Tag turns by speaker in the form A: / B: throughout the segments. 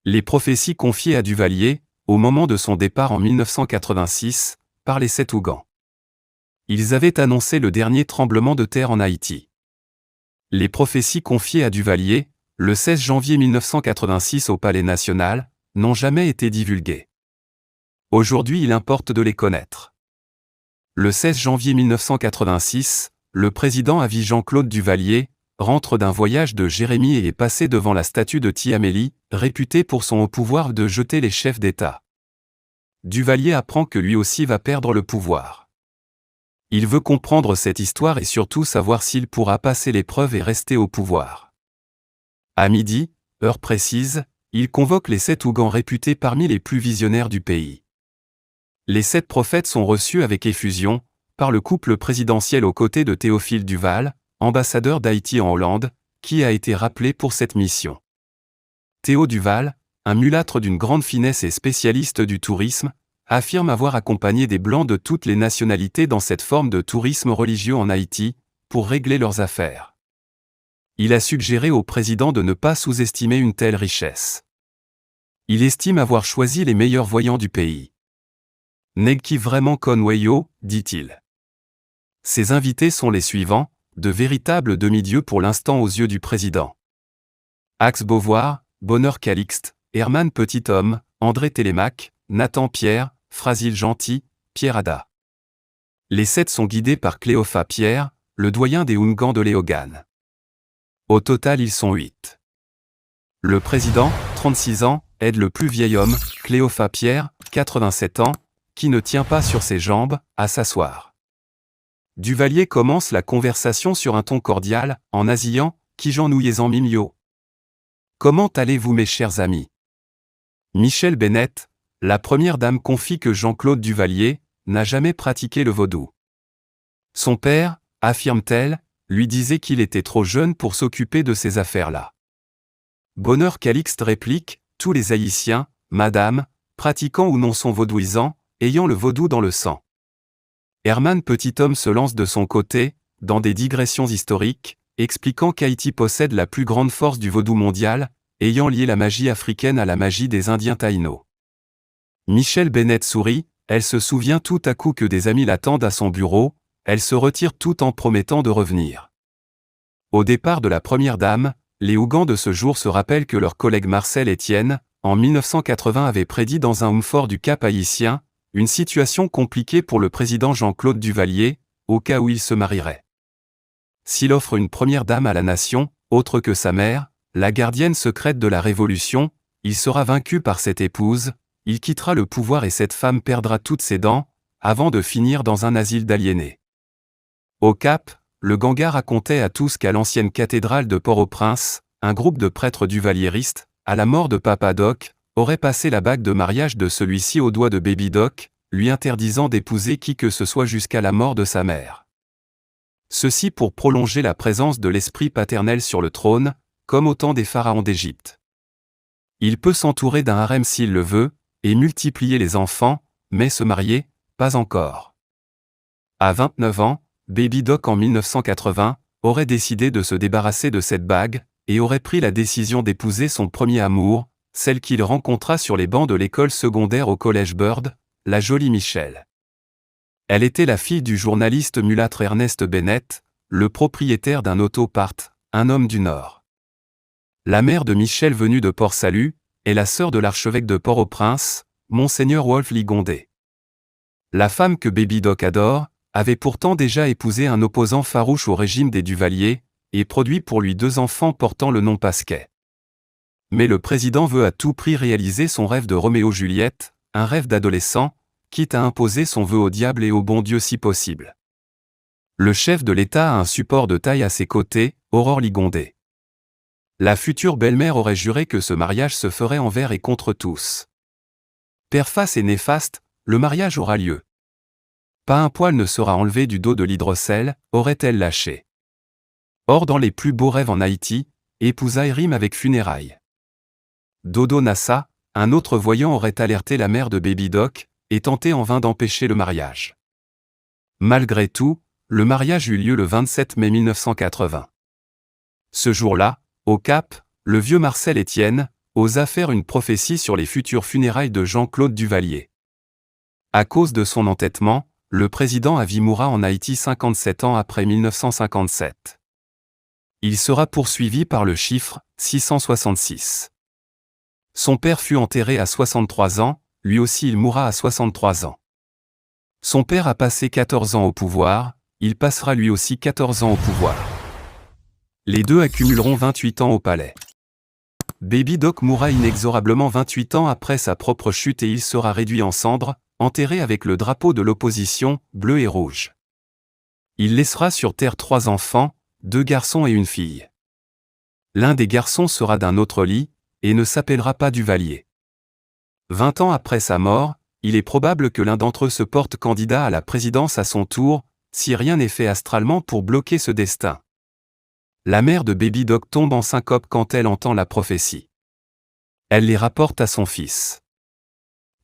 A: Les prophéties confiées à Duvalier, au moment de son départ en 1986, par les 7 Ougans. Ils avaient annoncé le dernier tremblement de terre en Haïti. Les prophéties confiées à Duvalier, le 16 janvier 1986 au Palais national, n'ont jamais été divulguées. Aujourd'hui, il importe de les connaître. Le 16 janvier 1986, le président à vie Jean-Claude Duvalier rentre d'un voyage de Jérémie et est passé devant la statue de Ti-Amélie, réputée pour son haut pouvoir de jeter les chefs d'État. Duvalier apprend que lui aussi va perdre le pouvoir. Il veut comprendre cette histoire et surtout savoir s'il pourra passer l'épreuve et rester au pouvoir. À midi, heure précise, il convoque les 7 Ougans réputés parmi les plus visionnaires du pays. Les 7 prophètes sont reçus avec effusion par le couple présidentiel aux côtés de Théophile Duval, ambassadeur d'Haïti en Hollande, qui a été rappelé pour cette mission. Théo Duval, un mulâtre d'une grande finesse et spécialiste du tourisme, affirme avoir accompagné des Blancs de toutes les nationalités dans cette forme de tourisme religieux en Haïti, pour régler leurs affaires. Il a suggéré au président de ne pas sous-estimer une telle richesse. Il estime avoir choisi les meilleurs voyants du pays. Neg qui vraiment Conwayo, dit-il. Ses invités sont les suivants, de véritables demi-dieux pour l'instant aux yeux du président. Axe Beauvoir, Bonheur Calixte, Herman Petithomme, André Télémaque, Nathan Pierre, Frasil Gentil, Pierre Ada. Les 7 sont guidés par Cléopha Pierre, le doyen des Ougans de Léogane. Au total ils sont 8. Le président, 36 ans, aide le plus vieil homme, Cléopha Pierre, 87 ans, qui ne tient pas sur ses jambes, à s'asseoir. Duvalier commence la conversation sur un ton cordial, en nasillant, « Qui j'en nouillez-en mimio. Comment allez-vous mes chers amis ?» Michel Bennett, la première dame confie que Jean-Claude Duvalier n'a jamais pratiqué le vaudou. Son père, affirme-t-elle, lui disait qu'il était trop jeune pour s'occuper de ces affaires-là. Bonheur Calixte réplique, « Tous les Haïtiens, madame, pratiquant ou non sont vaudouisants, ayant le vaudou dans le sang. » Herman Petithomme se lance de son côté, dans des digressions historiques, expliquant qu'Haïti possède la plus grande force du vaudou mondial, ayant lié la magie africaine à la magie des Indiens taïnos. Michel Bennett sourit, elle se souvient tout à coup que des amis l'attendent à son bureau, elle se retire tout en promettant de revenir. Au départ de la première dame, les Ougans de ce jour se rappellent que leur collègue Marcel Étienne, en 1980 avait prédit dans un fort du Cap haïtien, une situation compliquée pour le président Jean-Claude Duvalier, au cas où il se marierait. S'il offre une première dame à la nation, autre que sa mère, la gardienne secrète de la Révolution, il sera vaincu par cette épouse, il quittera le pouvoir et cette femme perdra toutes ses dents, avant de finir dans un asile d'aliénés. Au Cap, le Ganga racontait à tous qu'à l'ancienne cathédrale de Port-au-Prince, un groupe de prêtres duvalieristes, à la mort de Papa Doc, aurait passé la bague de mariage de celui-ci au doigt de Baby Doc, lui interdisant d'épouser qui que ce soit jusqu'à la mort de sa mère. Ceci pour prolonger la présence de l'esprit paternel sur le trône, comme au temps des pharaons d'Égypte. Il peut s'entourer d'un harem s'il le veut, et multiplier les enfants, mais se marier, pas encore. À 29 ans, Baby Doc en 1980, aurait décidé de se débarrasser de cette bague, et aurait pris la décision d'épouser son premier amour, celle qu'il rencontra sur les bancs de l'école secondaire au collège Bird, la jolie Michelle. Elle était la fille du journaliste mulâtre Ernest Bennett, le propriétaire d'un auto-part, un homme du Nord. La mère de Michel venue de Port-Salut, est la sœur de l'archevêque de Port-au-Prince, Monseigneur Wolf Ligondé. La femme que Baby Doc adore, avait pourtant déjà épousé un opposant farouche au régime des Duvalier, et produit pour lui 2 enfants portant le nom Pasquet. Mais le président veut à tout prix réaliser son rêve de Roméo-Juliette, un rêve d'adolescent, quitte à imposer son vœu au diable et au bon Dieu si possible. Le chef de l'État a un support de taille à ses côtés, Aurore Ligondé. La future belle-mère aurait juré que ce mariage se ferait envers et contre tous. Perface et néfaste, le mariage aura lieu. Pas un poil ne sera enlevé du dos de l'hydrocèle, aurait-elle lâché. Or dans les plus beaux rêves en Haïti, épousailles rime avec funérailles. Dodo Nassa, un autre voyant aurait alerté la mère de Baby Doc, et tenté en vain d'empêcher le mariage. Malgré tout, le mariage eut lieu le 27 mai 1980. Ce jour-là, au Cap, le vieux Marcel Étienne, osa faire une prophétie sur les futures funérailles de Jean-Claude Duvalier. À cause de son entêtement, le président Avi mourra en Haïti 57 ans après 1957. Il sera poursuivi par le chiffre 666. Son père fut enterré à 63 ans, lui aussi il mourra à 63 ans. Son père a passé 14 ans au pouvoir, il passera lui aussi 14 ans au pouvoir. Les deux accumuleront 28 ans au palais. Baby Doc mourra inexorablement 28 ans après sa propre chute et il sera réduit en cendres, enterré avec le drapeau de l'opposition, bleu et rouge. Il laissera sur terre 3 enfants, 2 garçons et une fille. L'un des garçons sera d'un autre lit, et ne s'appellera pas Duvalier. 20 ans après sa mort, il est probable que l'un d'entre eux se porte candidat à la présidence à son tour, si rien n'est fait astralement pour bloquer ce destin. La mère de Baby Doc tombe en syncope quand elle entend la prophétie. Elle les rapporte à son fils.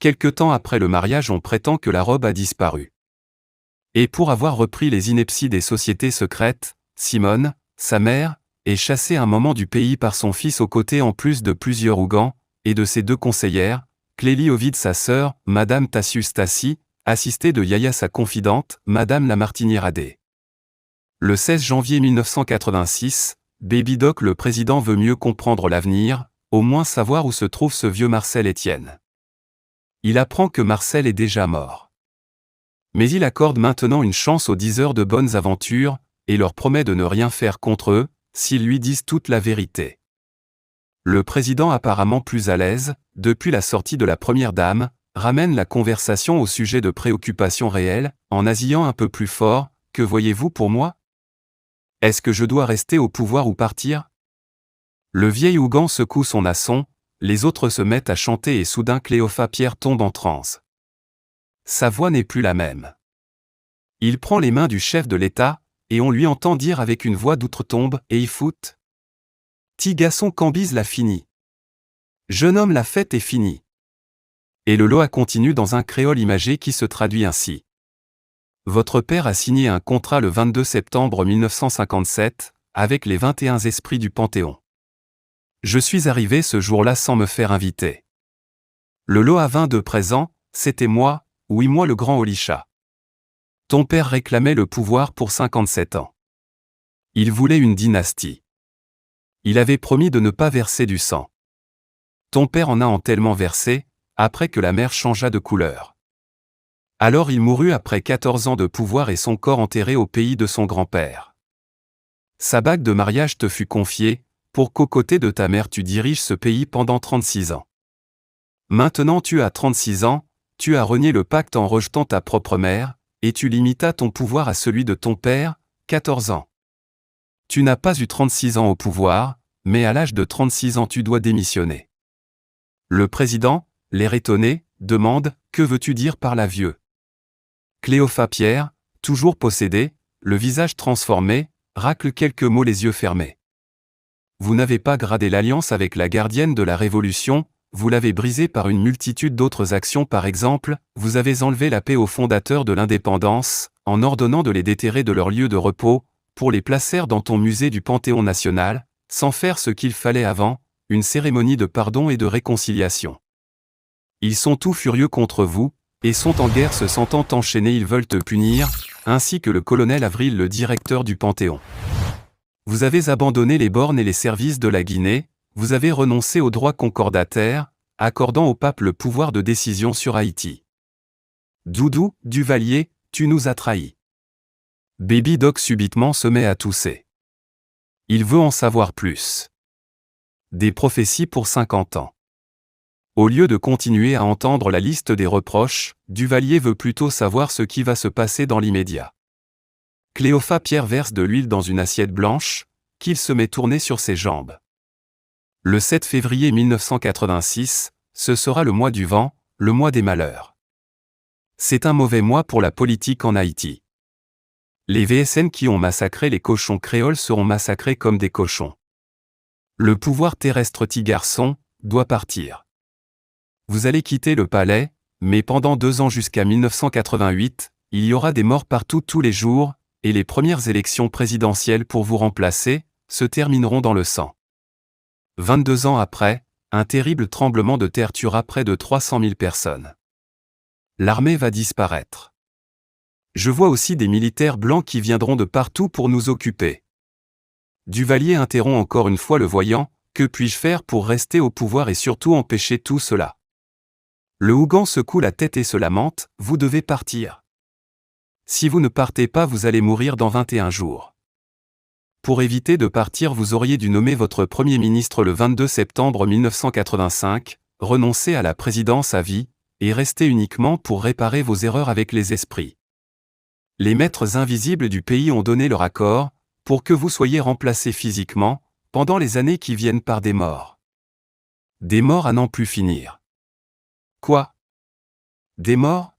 A: Quelque temps après le mariage, on prétend que la robe a disparu. Et pour avoir repris les inepties des sociétés secrètes, Simone, sa mère, est chassée un moment du pays par son fils aux côtés en plus de plusieurs Ougans, et de ses 2 conseillères, Clélie Ovide sa sœur, Madame Tassius Tassi, assistée de Yaya sa confidente, Madame Lamartinière-Adé. Le 16 janvier 1986, Baby Doc le président veut mieux comprendre l'avenir, au moins savoir où se trouve ce vieux Marcel Étienne. Il apprend que Marcel est déjà mort. Mais il accorde maintenant une chance aux 10 heures de bonnes aventures, et leur promet de ne rien faire contre eux, s'ils lui disent toute la vérité. Le président, apparemment plus à l'aise, depuis la sortie de la première dame, ramène la conversation au sujet de préoccupations réelles, en nasillant un peu plus fort. Que voyez-vous pour moi? Est-ce que je dois rester au pouvoir ou partir? Le vieil Ougan secoue son asson, les autres se mettent à chanter et soudain Cléophas Pierre tombe en transe. Sa voix n'est plus la même. Il prend les mains du chef de l'État, et on lui entend dire avec une voix d'outre-tombe, « Et y fout? Ti garçon Cambise l'a fini. Jeune homme la fête est finie. » Et le loa continue dans un créole imagé qui se traduit ainsi. Votre père a signé un contrat le 22 septembre 1957, avec les 21 esprits du Panthéon. Je suis arrivé ce jour-là sans me faire inviter. Le lot à 22 présents, c'était moi, oui moi le grand Olisha. Ton père réclamait le pouvoir pour 57 ans. Il voulait une dynastie. Il avait promis de ne pas verser du sang. Ton père en a tellement versé, après que la mer changea de couleur. Alors il mourut après 14 ans de pouvoir et son corps enterré au pays de son grand-père. Sa bague de mariage te fut confiée, pour qu'aux côtés de ta mère tu diriges ce pays pendant 36 ans. Maintenant tu as 36 ans, tu as renié le pacte en rejetant ta propre mère, et tu limitas ton pouvoir à celui de ton père, 14 ans. Tu n'as pas eu 36 ans au pouvoir, mais à l'âge de 36 ans tu dois démissionner. Le président, l'air étonné, demande, « Que veux-tu dire par là, vieux ?» Cléophas Pierre, toujours possédé, le visage transformé, racle quelques mots les yeux fermés. Vous n'avez pas gradé l'alliance avec la gardienne de la Révolution, vous l'avez brisée par une multitude d'autres actions. Par exemple, vous avez enlevé la paix aux fondateurs de l'indépendance, en ordonnant de les déterrer de leur lieu de repos, pour les placer dans ton musée du Panthéon national, sans faire ce qu'il fallait avant, une cérémonie de pardon et de réconciliation. Ils sont tout furieux contre vous, et sont en guerre se sentant enchaînés, ils veulent te punir, ainsi que le colonel Avril, le directeur du Panthéon. Vous avez abandonné les bornes et les services de la Guinée, vous avez renoncé aux droits concordataires, accordant au pape le pouvoir de décision sur Haïti. Doudou, Duvalier, tu nous as trahis. Baby Doc subitement se met à tousser. Il veut en savoir plus. Des prophéties pour 50 ans. Au lieu de continuer à entendre la liste des reproches, Duvalier veut plutôt savoir ce qui va se passer dans l'immédiat. Cléophas Pierre verse de l'huile dans une assiette blanche, qu'il se met tourner sur ses jambes. Le 7 février 1986, ce sera le mois du vent, le mois des malheurs. C'est un mauvais mois pour la politique en Haïti. Les VSN qui ont massacré les cochons créoles seront massacrés comme des cochons. Le pouvoir terrestre Ti-Garçon doit partir. Vous allez quitter le palais, mais pendant 2 ans jusqu'à 1988, il y aura des morts partout tous les jours, et les premières élections présidentielles pour vous remplacer se termineront dans le sang. 22 ans après, un terrible tremblement de terre tuera près de 300 000 personnes. L'armée va disparaître. Je vois aussi des militaires blancs qui viendront de partout pour nous occuper. Duvalier interrompt encore une fois le voyant. Que puis-je faire pour rester au pouvoir et surtout empêcher tout cela? Le Hougan secoue la tête et se lamente, vous devez partir. Si vous ne partez pas, vous allez mourir dans 21 jours. Pour éviter de partir, vous auriez dû nommer votre Premier ministre le 22 septembre 1985, renoncer à la présidence à vie, et rester uniquement pour réparer vos erreurs avec les esprits. Les maîtres invisibles du pays ont donné leur accord, pour que vous soyez remplacé physiquement, pendant les années qui viennent par des morts. Des morts à n'en plus finir. Quoi? Des morts?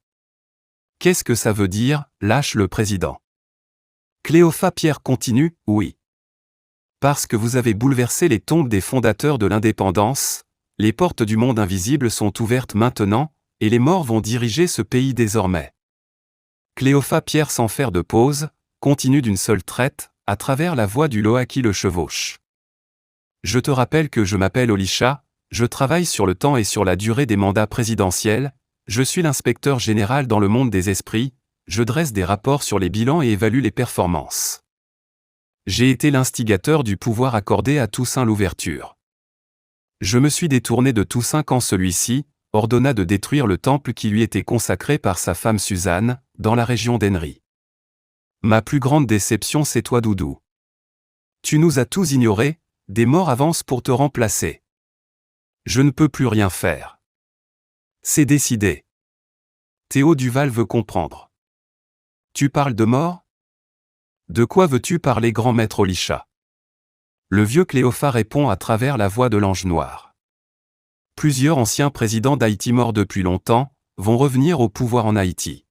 A: Qu'est-ce que ça veut dire, lâche le président. Cléopha Pierre continue, oui. Parce que vous avez bouleversé les tombes des fondateurs de l'indépendance, les portes du monde invisible sont ouvertes maintenant, et les morts vont diriger ce pays désormais. Cléopha Pierre sans faire de pause, continue d'une seule traite, à travers la voix du Loa qui le chevauche. Je te rappelle que je m'appelle Olisha, je travaille sur le temps et sur la durée des mandats présidentiels, je suis l'inspecteur général dans le monde des esprits, je dresse des rapports sur les bilans et évalue les performances. J'ai été l'instigateur du pouvoir accordé à Toussaint Louverture. Je me suis détourné de Toussaint quand celui-ci ordonna de détruire le temple qui lui était consacré par sa femme Suzanne, dans la région d'Henry. Ma plus grande déception, c'est toi, Doudou. Tu nous as tous ignorés. Des morts avancent pour te remplacer. Je ne peux plus rien faire. C'est décidé. Théo Duval veut comprendre. Tu parles de mort? De quoi veux-tu parler, grand maître Olisha? Le vieux Cléopha répond à travers la voix de l'ange noir. Plusieurs anciens présidents d'Haïti morts depuis longtemps vont revenir au pouvoir en Haïti.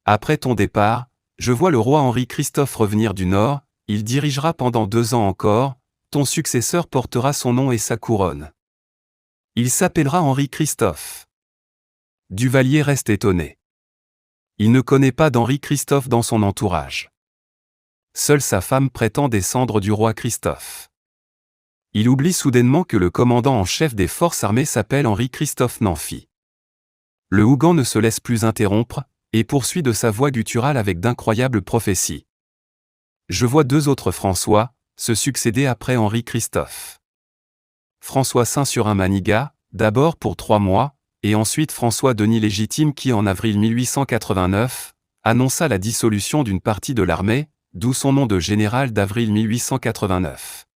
A: Après ton départ, je vois le roi Henri-Christophe revenir du Nord, il dirigera pendant 2 ans encore. Ton successeur portera son nom et sa couronne. Il s'appellera Henri-Christophe. Duvalier reste étonné. Il ne connaît pas d'Henri-Christophe dans son entourage. Seule sa femme prétend descendre du roi Christophe. Il oublie soudainement que le commandant en chef des forces armées s'appelle Henri-Christophe Nanfi. Le Hougan ne se laisse plus interrompre, et poursuit de sa voix gutturale avec d'incroyables prophéties. Je vois 2 autres François se succéder après Henri-Christophe. François Saint-Surin-Manigat, d'abord pour 3 mois, et ensuite François Denis Légitime qui en avril 1889, annonça la dissolution d'une partie de l'armée, d'où son nom de général d'avril 1889.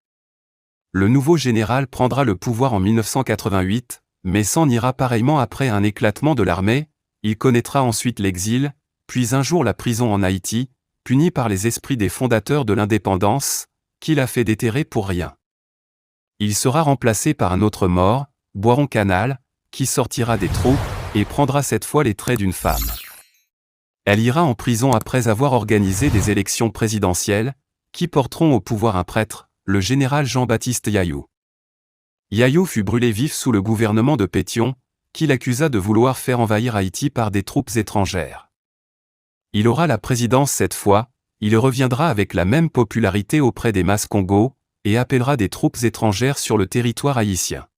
A: Le nouveau général prendra le pouvoir en 1988, mais s'en ira pareillement après un éclatement de l'armée, il connaîtra ensuite l'exil, puis un jour la prison en Haïti, puni par les esprits des fondateurs de l'indépendance, qu'il a fait déterrer pour rien. Il sera remplacé par un autre mort, Boiron Canal, qui sortira des troupes, et prendra cette fois les traits d'une femme. Elle ira en prison après avoir organisé des élections présidentielles, qui porteront au pouvoir un prêtre, le général Jean-Baptiste Yayou. Yayou fut brûlé vif sous le gouvernement de Pétion, qui l'accusa de vouloir faire envahir Haïti par des troupes étrangères. Il aura la présidence cette fois, il reviendra avec la même popularité auprès des masses Congo, et appellera des troupes étrangères sur le territoire haïtien.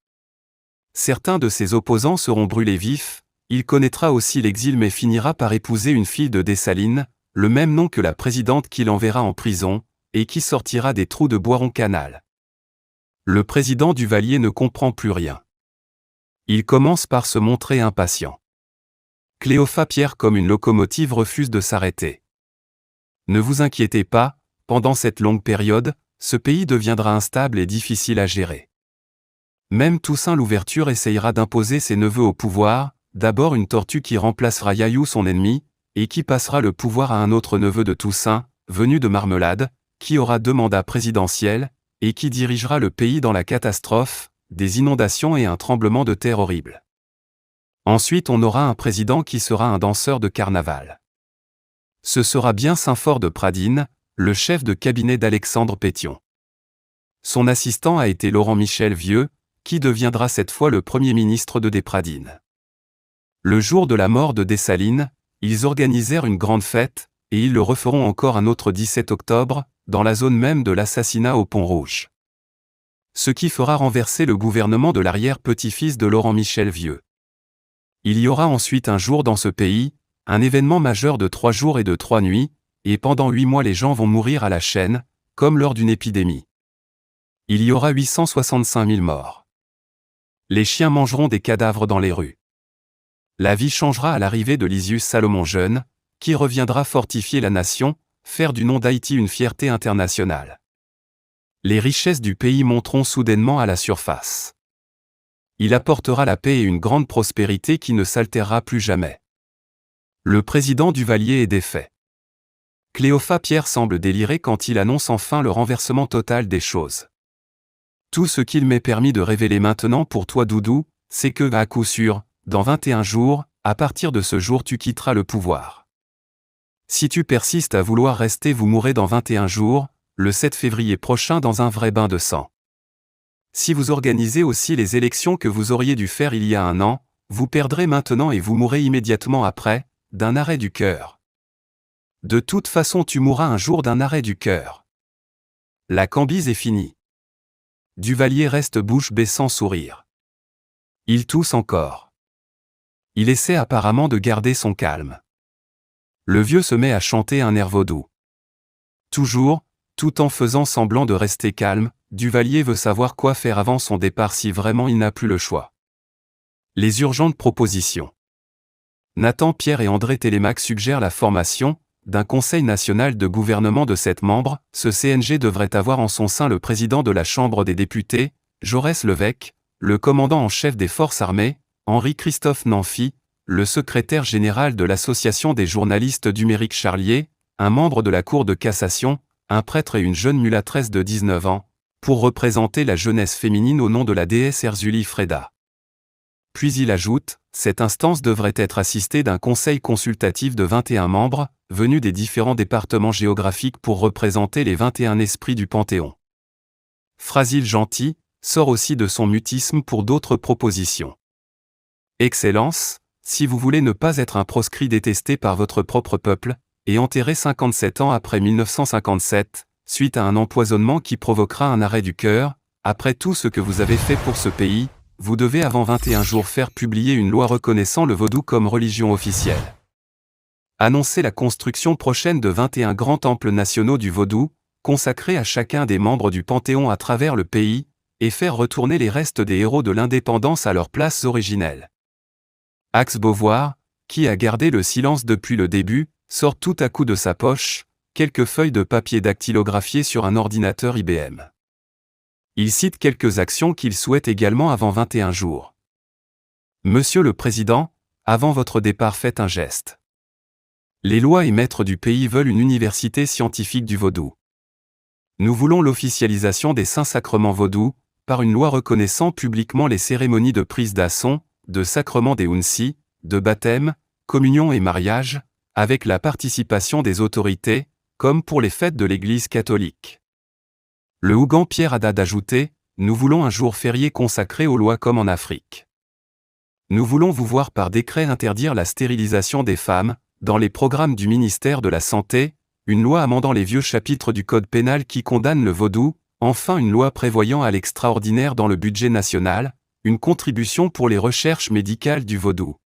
A: Certains de ses opposants seront brûlés vifs, il connaîtra aussi l'exil mais finira par épouser une fille de Dessalines, le même nom que la présidente qu'il enverra en prison, et qui sortira des trous de Boiron Canal. Le président Duvalier ne comprend plus rien. Il commence par se montrer impatient. Cléopha Pierre comme une locomotive refuse de s'arrêter. Ne vous inquiétez pas, pendant cette longue période, ce pays deviendra instable et difficile à gérer. Même Toussaint Louverture essayera d'imposer ses neveux au pouvoir, d'abord une tortue qui remplacera Yayou son ennemi, et qui passera le pouvoir à un autre neveu de Toussaint, venu de Marmelade, qui aura 2 mandats présidentiels, et qui dirigera le pays dans la catastrophe, des inondations et un tremblement de terre horrible. Ensuite on aura un président qui sera un danseur de carnaval. Ce sera bien Saint-Fort de Pradine, le chef de cabinet d'Alexandre Pétion. Son assistant a été Laurent Michel Vieux, qui deviendra cette fois le Premier ministre de Despradines. Le jour de la mort de Dessalines, ils organisèrent une grande fête, et ils le referont encore un autre 17 octobre, dans la zone même de l'assassinat au Pont Rouge. ce qui fera renverser le gouvernement de l'arrière-petit-fils de Laurent Michel Vieux. Il y aura ensuite un jour dans ce pays, un événement majeur de 3 jours et de 3 nuits, et pendant 8 mois les gens vont mourir à la chaîne, comme lors d'une épidémie. Il y aura 865 000 morts. Les chiens mangeront des cadavres dans les rues. La vie changera à l'arrivée de Lysius Salomon Jeune, qui reviendra fortifier la nation, faire du nom d'Haïti une fierté internationale. Les richesses du pays monteront soudainement à la surface. Il apportera la paix et une grande prospérité qui ne s'altérera plus jamais. Le président Duvalier est défait. Cléophas Pierre semble délirer quand il annonce enfin le renversement total des choses. Tout ce qu'il m'est permis de révéler maintenant pour toi Doudou, c'est que, à coup sûr, dans 21 jours, à partir de ce jour tu quitteras le pouvoir. Si tu persistes à vouloir rester, vous mourrez dans 21 jours, le 7 février prochain dans un vrai bain de sang. Si vous organisez aussi les élections que vous auriez dû faire il y a 1 an, vous perdrez maintenant et vous mourrez immédiatement après, d'un arrêt du cœur. De toute façon tu mourras un jour d'un arrêt du cœur. La cambise est finie. Duvalier reste bouche bée sans sourire. Il tousse encore. Il essaie apparemment de garder son calme. Le vieux se met à chanter un air vaudou. Toujours, tout en faisant semblant de rester calme, Duvalier veut savoir quoi faire avant son départ si vraiment il n'a plus le choix. Les urgentes propositions. Nathan Pierre et André Télémac suggèrent la formation d'un Conseil national de gouvernement de 7 membres. Ce CNG devrait avoir en son sein le président de la Chambre des députés, Jaurès Levesque, le commandant en chef des forces armées, Henri-Christophe Nanfi, le secrétaire général de l'Association des journalistes d'Humérique Charlier, un membre de la Cour de cassation, un prêtre et une jeune mulâtresse de 19 ans, pour représenter la jeunesse féminine au nom de la déesse Erzulie Freda. Puis il ajoute, cette instance devrait être assistée d'un conseil consultatif de 21 membres, venus des différents départements géographiques pour représenter les 21 esprits du Panthéon. Frasile Gentil sort aussi de son mutisme pour d'autres propositions. Excellence, si vous voulez ne pas être un proscrit détesté par votre propre peuple, et enterré 57 ans après 1957, suite à un empoisonnement qui provoquera un arrêt du cœur, après tout ce que vous avez fait pour ce pays, vous devez avant 21 jours faire publier une loi reconnaissant le vaudou comme religion officielle. Annoncer la construction prochaine de 21 grands temples nationaux du vaudou, consacrés à chacun des membres du Panthéon à travers le pays, et faire retourner les restes des héros de l'indépendance à leurs places originelles. Axe Beauvoir, qui a gardé le silence depuis le début, sort tout à coup de sa poche quelques feuilles de papier dactylographiées sur un ordinateur IBM. Il cite quelques actions qu'il souhaite également avant 21 jours. Monsieur le Président, avant votre départ faites un geste. Les lois et maîtres du pays veulent une université scientifique du vaudou. Nous voulons l'officialisation des saints sacrements vaudous, par une loi reconnaissant publiquement les cérémonies de prise d'asson, de sacrement des unsi, de baptême, communion et mariage, avec la participation des autorités, comme pour les fêtes de l'Église catholique. Le Ougan Pierre Haddad ajoutait, nous voulons un jour férié consacré aux lois comme en Afrique. Nous voulons vous voir par décret interdire la stérilisation des femmes, dans les programmes du ministère de la Santé, une loi amendant les vieux chapitres du Code pénal qui condamnent le vaudou, enfin une loi prévoyant à l'extraordinaire dans le budget national, une contribution pour les recherches médicales du vaudou.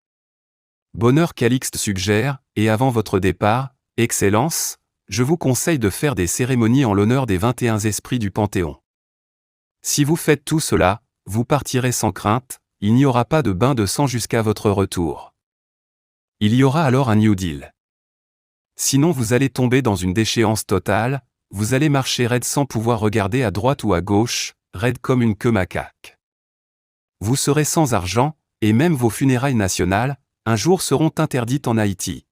A: Bonheur Calixte suggère, et avant votre départ, Excellence, je vous conseille de faire des cérémonies en l'honneur des 21 esprits du Panthéon. Si vous faites tout cela, vous partirez sans crainte, il n'y aura pas de bain de sang jusqu'à votre retour. Il y aura alors un New Deal. Sinon vous allez tomber dans une déchéance totale, vous allez marcher raide sans pouvoir regarder à droite ou à gauche, raide comme une queue macaque. Vous serez sans argent, et même vos funérailles nationales, un jour seront interdites en Haïti.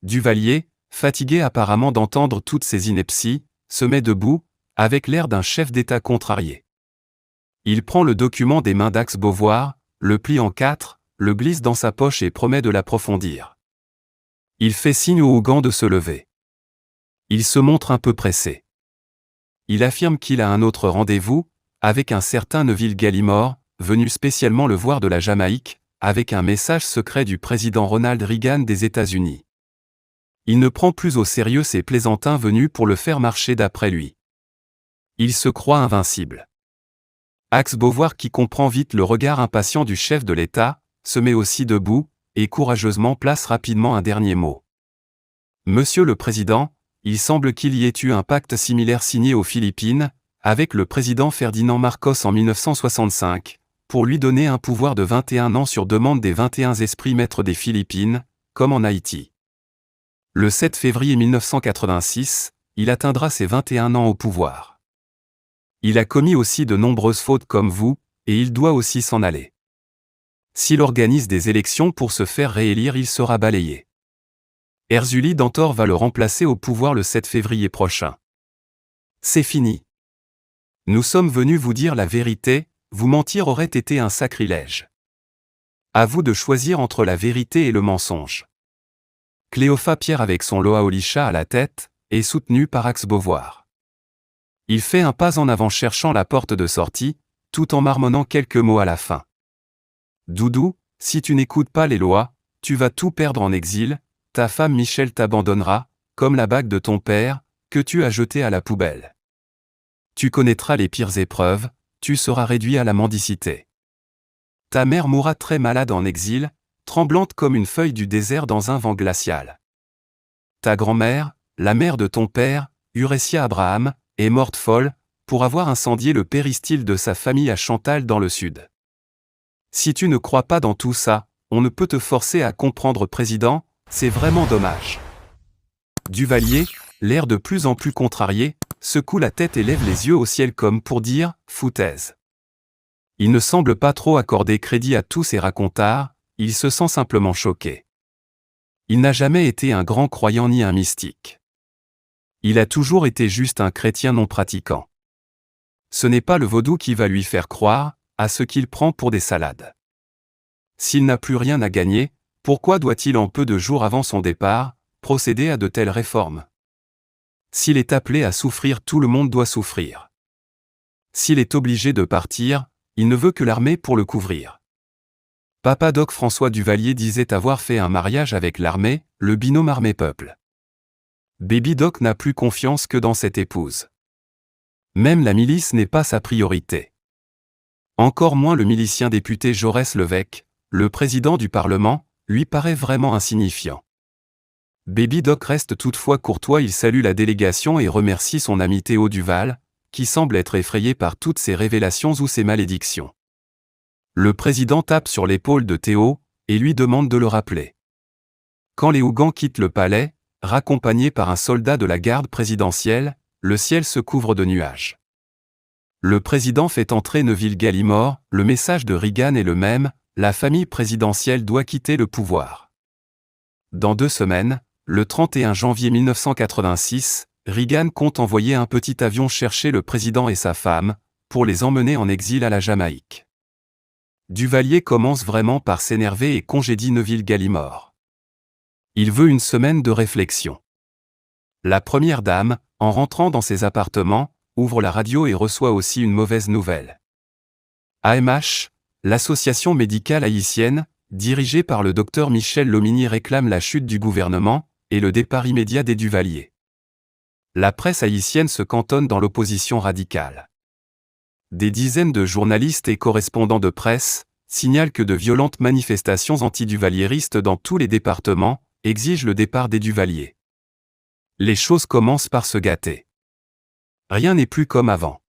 A: Duvalier, fatigué apparemment d'entendre toutes ces inepties, se met debout, avec l'air d'un chef d'État contrarié. Il prend le document des mains d'Axe Beauvoir, le plie en 4, le glisse dans sa poche et promet de l'approfondir. Il fait signe au Ougan de se lever. Il se montre un peu pressé. Il affirme qu'il a un autre rendez-vous, avec un certain Neville Gallimore, venu spécialement le voir de la Jamaïque, avec un message secret du président Ronald Reagan des États-Unis. Il ne prend plus au sérieux ces plaisantins venus pour le faire marcher d'après lui. Il se croit invincible. Axe-Beauvoir, qui comprend vite le regard impatient du chef de l'État, se met aussi debout, et courageusement place rapidement un dernier mot. Monsieur le Président, il semble qu'il y ait eu un pacte similaire signé aux Philippines, avec le président Ferdinand Marcos en 1965, pour lui donner un pouvoir de 21 ans sur demande des 21 esprits maîtres des Philippines, comme en Haïti. Le 7 février 1986, il atteindra ses 21 ans au pouvoir. Il a commis aussi de nombreuses fautes comme vous, et il doit aussi s'en aller. S'il organise des élections pour se faire réélire, il sera balayé. Erzuli Dantor va le remplacer au pouvoir le 7 février prochain. C'est fini. Nous sommes venus vous dire la vérité, vous mentir aurait été un sacrilège. À vous de choisir entre la vérité et le mensonge. Cléophas Pierre avec son Loa Olisha à la tête, est soutenu par Axe-Beauvoir. Il fait un pas en avant cherchant la porte de sortie, tout en marmonnant quelques mots à la fin. Doudou, si tu n'écoutes pas les lois, tu vas tout perdre en exil, ta femme Michel t'abandonnera, comme la bague de ton père, que tu as jetée à la poubelle. Tu connaîtras les pires épreuves, tu seras réduit à la mendicité. Ta mère mourra très malade en exil, tremblante comme une feuille du désert dans un vent glacial. Ta grand-mère, la mère de ton père, Uressia Abraham, est morte folle, pour avoir incendié le péristyle de sa famille à Chantal dans le sud. Si tu ne crois pas dans tout ça, on ne peut te forcer à comprendre, président, c'est vraiment dommage. Duvalier, l'air de plus en plus contrarié, secoue la tête et lève les yeux au ciel comme pour dire « foutaise ». Il ne semble pas trop accorder crédit à tous ces racontards, il se sent simplement choqué. Il n'a jamais été un grand croyant ni un mystique. Il a toujours été juste un chrétien non pratiquant. Ce n'est pas le vaudou qui va lui faire croire à ce qu'il prend pour des salades. S'il n'a plus rien à gagner, pourquoi doit-il en peu de jours avant son départ, procéder à de telles réformes? S'il est appelé à souffrir, tout le monde doit souffrir. S'il est obligé de partir, il ne veut que l'armée pour le couvrir. Papa Doc François Duvalier disait avoir fait un mariage avec l'armée, le binôme armée-peuple. Baby Doc n'a plus confiance que dans cette épouse. Même la milice n'est pas sa priorité. Encore moins le milicien député Jaurès Levesque, le président du Parlement, lui paraît vraiment insignifiant. Baby Doc reste toutefois courtois, il salue la délégation et remercie son ami Théo Duval, qui semble être effrayé par toutes ces révélations ou ces malédictions. Le président tape sur l'épaule de Théo, et lui demande de le rappeler. Quand les Hougans quittent le palais, raccompagnés par un soldat de la garde présidentielle, le ciel se couvre de nuages. Le président fait entrer Neville Gallimore, le message de Reagan est le même, la famille présidentielle doit quitter le pouvoir. Dans 2 semaines, le 31 janvier 1986, Reagan compte envoyer un petit avion chercher le président et sa femme, pour les emmener en exil à la Jamaïque. Duvalier commence vraiment par s'énerver et congédie Neville Gallimore. Il veut une semaine de réflexion. La première dame, en rentrant dans ses appartements, ouvre la radio et reçoit aussi une mauvaise nouvelle. AMH, l'association médicale haïtienne, dirigée par le docteur Michel Lomini, réclame la chute du gouvernement et le départ immédiat des Duvalier. La presse haïtienne se cantonne dans l'opposition radicale. Des dizaines de journalistes et correspondants de presse signalent que de violentes manifestations anti-duvalieristes dans tous les départements exigent le départ des Duvalier. Les choses commencent par se gâter. Rien n'est plus comme avant.